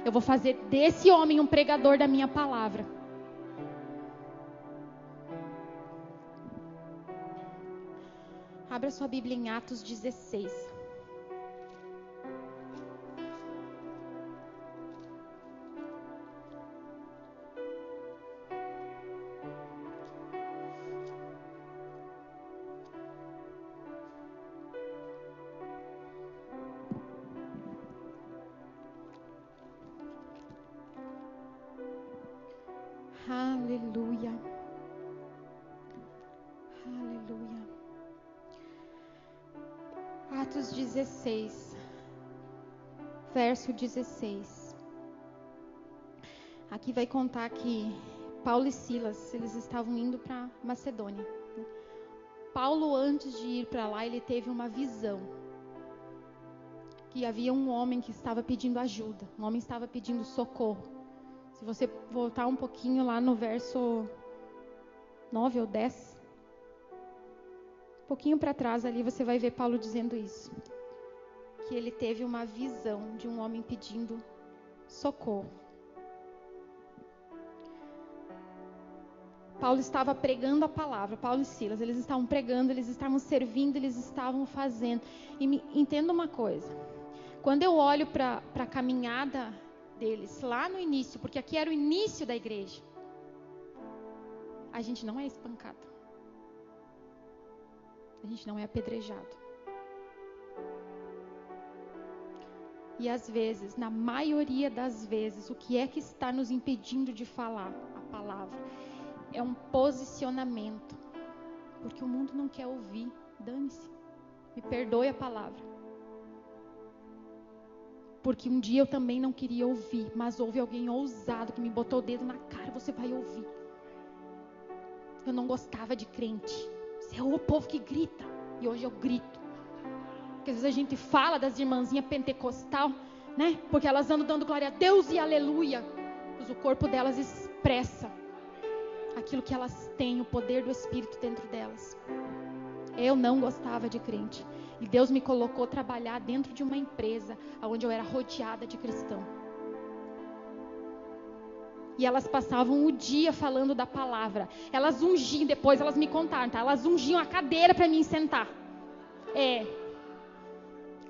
Eu vou fazer desse homem um pregador da minha palavra. Abra sua Bíblia em Atos 16. Aleluia. Aleluia. Atos 16, verso 16. Aqui vai contar que Paulo e Silas, eles estavam indo para Macedônia. Paulo, antes de ir para lá, ele teve uma visão. Que havia um homem que estava pedindo ajuda. Um homem estava pedindo socorro. Se você voltar um pouquinho lá no verso 9 ou 10, um pouquinho para trás ali, você vai ver Paulo dizendo isso. Que ele teve uma visão de um homem pedindo socorro. Paulo estava pregando a palavra, Paulo e Silas, eles estavam pregando, eles estavam servindo, eles estavam fazendo. E entenda uma coisa, quando eu olho para a caminhada deles, lá no início, porque aqui era o início da igreja, a gente não é espancado, a gente não é apedrejado. E às vezes, na maioria das vezes, o que é que está nos impedindo de falar a palavra? É um posicionamento, porque o mundo não quer ouvir. Dane-se, me perdoe a palavra. Porque um dia eu também não queria ouvir, mas houve alguém ousado que me botou o dedo na cara: você vai ouvir. Eu não gostava de crente. Você é o povo que grita. E hoje eu grito. Porque às vezes a gente fala das irmãzinhas pentecostal, né? Porque elas andam dando glória a Deus e aleluia. Mas o corpo delas expressa aquilo que elas têm, o poder do Espírito dentro delas. Eu não gostava de crente. E Deus me colocou trabalhar dentro de uma empresa onde eu era rodeada de cristão. E elas passavam o dia falando da palavra. Elas ungiam, depois elas me contaram, tá? Elas ungiam a cadeira para mim sentar.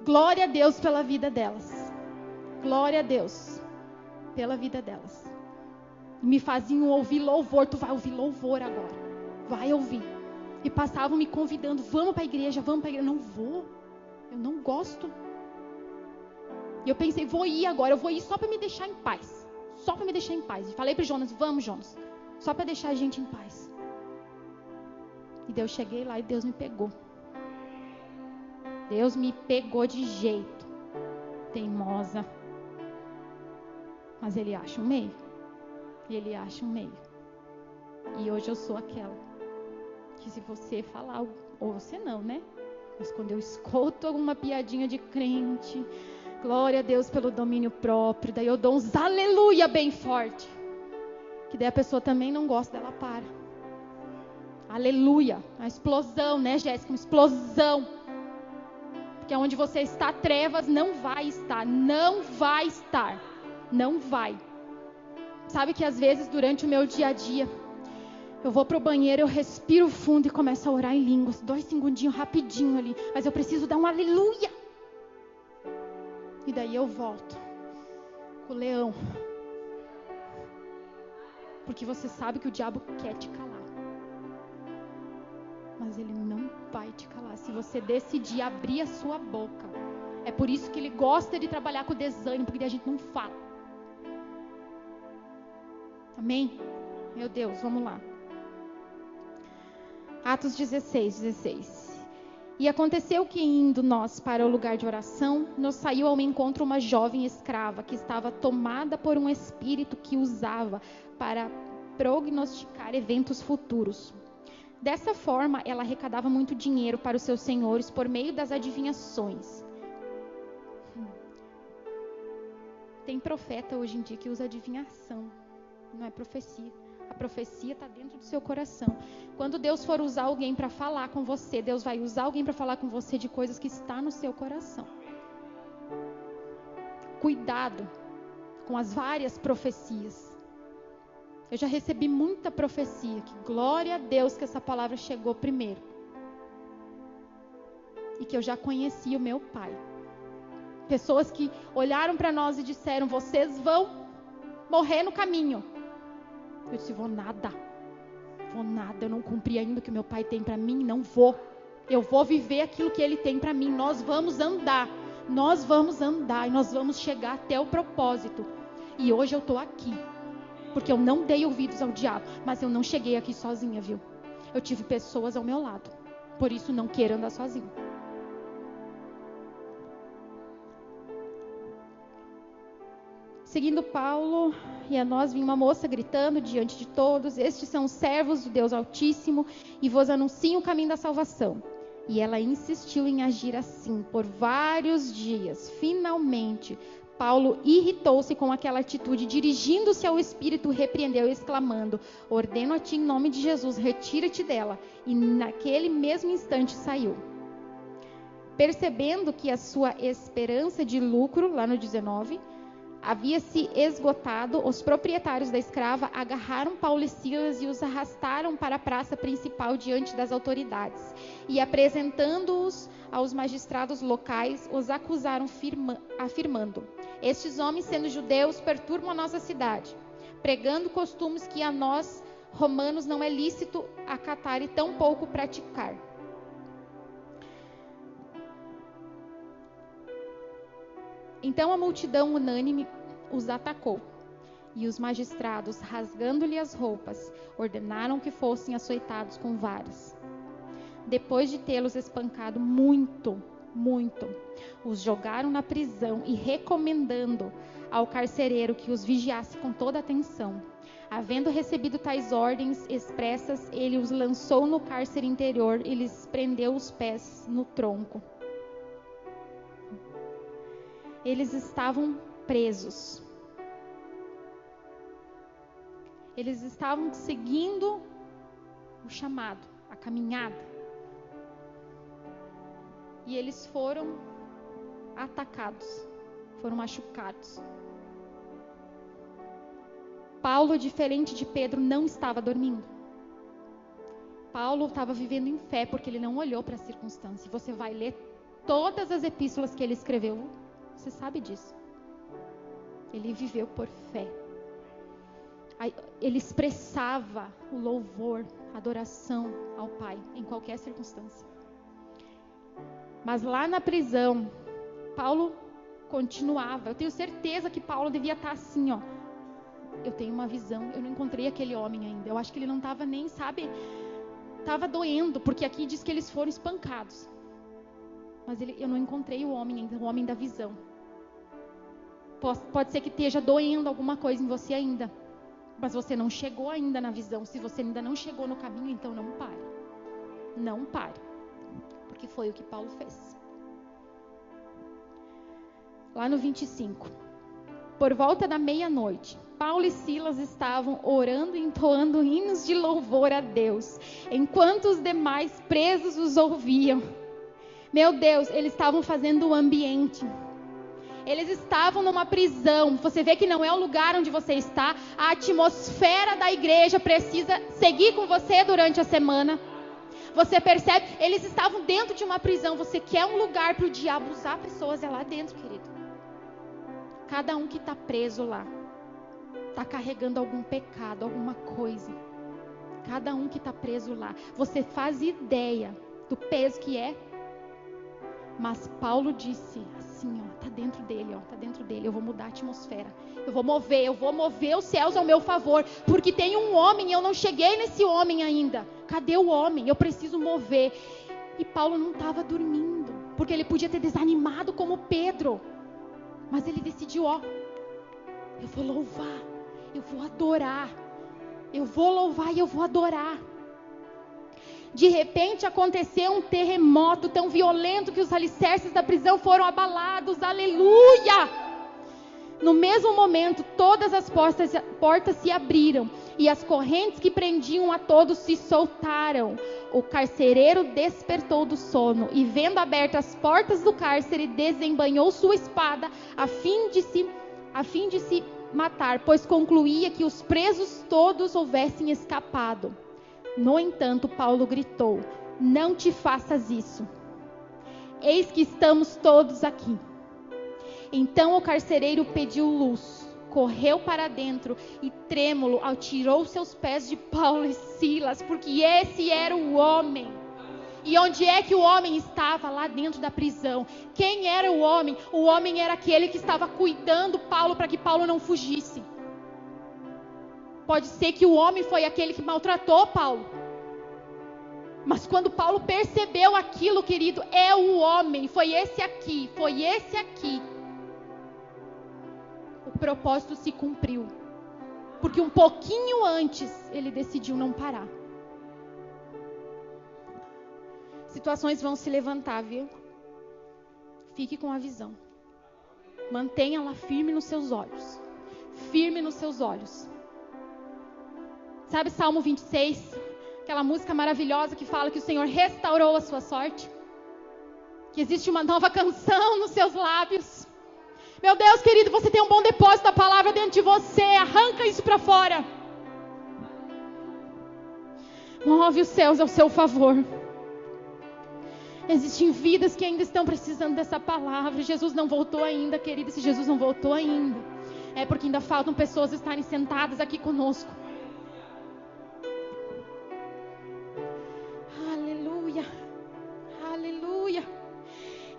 Glória a Deus pela vida delas. Glória a Deus pela vida delas. E me faziam ouvir louvor. Tu vai ouvir louvor agora. Vai ouvir. E passavam me convidando: vamos para a igreja, vamos para a igreja. Não vou. Eu não gosto. E eu pensei: vou ir agora. Eu vou ir só para me deixar em paz. Só para me deixar em paz. E falei para o Jonas: vamos, Jonas. Só para deixar a gente em paz. E daí eu cheguei lá e Deus me pegou. Deus me pegou de jeito. Teimosa. Mas Ele acha um meio. E Ele acha um meio. E hoje eu sou aquela que, se você falar, ou você não, né? Mas quando eu escuto alguma piadinha de crente, glória a Deus pelo domínio próprio, daí eu dou uns aleluia bem forte. Que daí a pessoa também não gosta, dela para. Aleluia. A explosão, né, Jéssica? Uma explosão. Porque onde você está, trevas não vai estar. Não vai estar. Não vai. Sabe que às vezes, durante o meu dia a dia, eu vou pro banheiro, eu respiro fundo e começo a orar em línguas. 2 segundinhos, rapidinho ali. Mas eu preciso dar um aleluia. E daí eu volto com o leão. Porque você sabe que o diabo quer te calar. Mas ele não vai te calar se você decidir abrir a sua boca. É por isso que ele gosta de trabalhar com desânimo, porque a gente não fala. Amém? Meu Deus, vamos lá. Atos 16. E aconteceu que, indo nós para o lugar de oração, nos saiu ao encontro uma jovem escrava que estava tomada por um espírito que usava para prognosticar eventos futuros. Dessa forma, ela arrecadava muito dinheiro para os seus senhores por meio das adivinhações. Tem profeta hoje em dia que usa adivinhação, não é profecia. A profecia está dentro do seu coração. Quando Deus for usar alguém para falar com você, Deus vai usar alguém para falar com você de coisas que está no seu coração. Cuidado com as várias profecias. Eu já recebi muita profecia, que glória a Deus que essa palavra chegou primeiro. E que eu já conheci o meu pai. Pessoas que olharam para nós e disseram, vocês vão morrer no caminho. Eu disse, vou nada, eu não cumpri ainda o que meu pai tem para mim, não vou. Eu vou viver aquilo que ele tem para mim, nós vamos andar e nós vamos chegar até o propósito. E hoje eu estou aqui, porque eu não dei ouvidos ao diabo, mas eu não cheguei aqui sozinha, viu? Eu tive pessoas ao meu lado, por isso não quero andar sozinha. Seguindo Paulo e a nós, vinha uma moça gritando diante de todos, estes são os servos do Deus Altíssimo e vos anunciam o caminho da salvação. E ela insistiu em agir assim por vários dias. Finalmente, Paulo irritou-se com aquela atitude, dirigindo-se ao Espírito, repreendeu, exclamando, ordeno a ti em nome de Jesus, retira-te dela. E naquele mesmo instante saiu. Percebendo que a sua esperança de lucro, lá no 19, havia se esgotado, os proprietários da escrava agarraram Paulo e Silas e os arrastaram para a praça principal diante das autoridades. E apresentando-os aos magistrados locais, os acusaram afirmando, estes homens, sendo judeus, perturbam a nossa cidade, pregando costumes que a nós, romanos, não é lícito acatar e tampouco praticar. Então a multidão unânime os atacou, e os magistrados, rasgando-lhe as roupas, ordenaram que fossem açoitados com varas. Depois de tê-los espancado muito, os jogaram na prisão e recomendando ao carcereiro que os vigiasse com toda atenção. Havendo recebido tais ordens expressas, ele os lançou no cárcere interior e lhes prendeu os pés no tronco. Eles estavam presos. Eles estavam seguindo o chamado, a caminhada. E eles foram atacados, foram machucados. Paulo, diferente de Pedro, não estava dormindo. Paulo estava vivendo em fé, porque ele não olhou para a circunstância. Você vai ler todas as epístolas que ele escreveu, você sabe disso. Ele viveu por fé. Ele expressava o louvor, a adoração ao Pai em qualquer circunstância. Mas lá na prisão, Paulo continuava. Eu tenho certeza que Paulo devia estar assim, ó. Eu tenho uma visão, eu não encontrei aquele homem ainda. Eu acho que ele não estava nem, sabe, estava doendo, porque aqui diz que eles foram espancados. Mas eu não encontrei o homem ainda, o homem da visão. Pode ser que esteja doendo alguma coisa em você ainda. Mas você não chegou ainda na visão. Se você ainda não chegou no caminho, então não pare. Não pare. Porque foi o que Paulo fez. Lá no 25. Por volta da meia-noite, Paulo e Silas estavam orando e entoando hinos de louvor a Deus, enquanto os demais presos os ouviam. Meu Deus, eles estavam fazendo o ambiente. Eles estavam numa prisão. Você vê que não é o lugar onde você está. A atmosfera da igreja precisa seguir com você durante a semana. Você percebe? Eles estavam dentro de uma prisão. Você quer um lugar para o diabo usar pessoas? É lá dentro, querido. Cada um que está preso lá está carregando algum pecado, alguma coisa. Cada um que está preso lá. Você faz ideia do peso que é? Mas Paulo disse assim: assim, ó, tá dentro dele, ó, tá dentro dele. Eu vou mudar a atmosfera. Eu vou mover os céus ao meu favor, porque tem um homem e eu não cheguei nesse homem ainda. Cadê o homem? Eu preciso mover. E Paulo não estava dormindo, porque ele podia ter desanimado como Pedro. Mas ele decidiu, ó, eu vou louvar, eu vou adorar. Eu vou louvar e eu vou adorar. De repente aconteceu um terremoto tão violento que os alicerces da prisão foram abalados. Aleluia! No mesmo momento, todas as portas se abriram e as correntes que prendiam a todos se soltaram. O carcereiro despertou do sono e, vendo abertas as portas do cárcere, desembainhou sua espada a fim de se matar, pois concluía que os presos todos houvessem escapado. No entanto, Paulo gritou: não te faças isso. Eis que estamos todos aqui. Então o carcereiro pediu luz, correu para dentro e, trêmulo, atirou seus pés de Paulo e Silas, porque esse era o homem. E onde é que o homem estava? Lá dentro da prisão. Quem era o homem? O homem era aquele que estava cuidando Paulo para que Paulo não fugisse. Pode ser que o homem foi aquele que maltratou Paulo. Mas quando Paulo percebeu aquilo, querido, é o homem. Foi esse aqui. O propósito se cumpriu. Porque um pouquinho antes, ele decidiu não parar. Situações vão se levantar, viu? Fique com a visão. Mantenha-la firme nos seus olhos. Firme nos seus olhos. Sabe Salmo 26? Aquela música maravilhosa que fala que o Senhor restaurou a sua sorte? Que existe uma nova canção nos seus lábios. Meu Deus, querido, você tem um bom depósito da palavra dentro de você. Arranca isso para fora. Move os céus ao seu favor. Existem vidas que ainda estão precisando dessa palavra. Jesus não voltou ainda, querido. Se Jesus não voltou ainda, é porque ainda faltam pessoas estarem sentadas aqui conosco. Aleluia. Aleluia.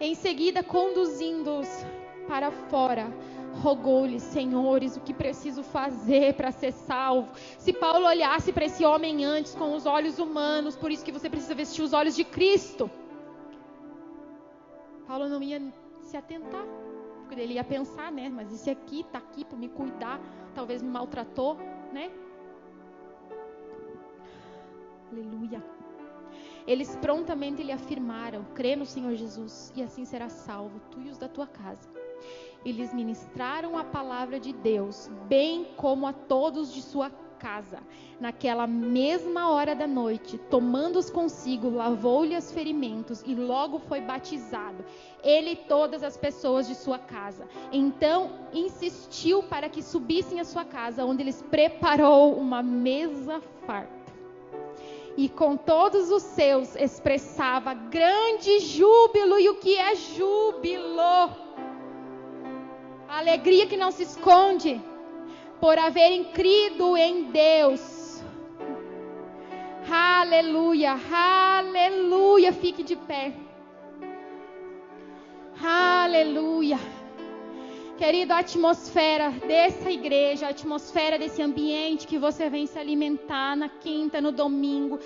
Em seguida, conduzindo-os para fora, rogou-lhes: senhores, o que preciso fazer para ser salvo? Se Paulo olhasse para esse homem antes com os olhos humanos, por isso que você precisa vestir os olhos de Cristo, Paulo não ia se atentar, porque ele ia pensar, né? Mas esse aqui está aqui para me cuidar, talvez me maltratou, né? Aleluia. Eles prontamente lhe afirmaram: crê no Senhor Jesus e assim serás salvo, tu e os da tua casa. E lhes ministraram a palavra de Deus, bem como a todos de sua casa. Naquela mesma hora da noite, tomando-os consigo, lavou-lhe os ferimentos e logo foi batizado, ele e todas as pessoas de sua casa. Então insistiu para que subissem à sua casa, onde lhes preparou uma mesa farta. E com todos os seus expressava grande júbilo. E o que é júbilo? A alegria que não se esconde, por haverem crido em Deus. Aleluia, aleluia. Fique de pé. Aleluia. Querido, a atmosfera dessa igreja, a atmosfera desse ambiente que você vem se alimentar na quinta, no domingo,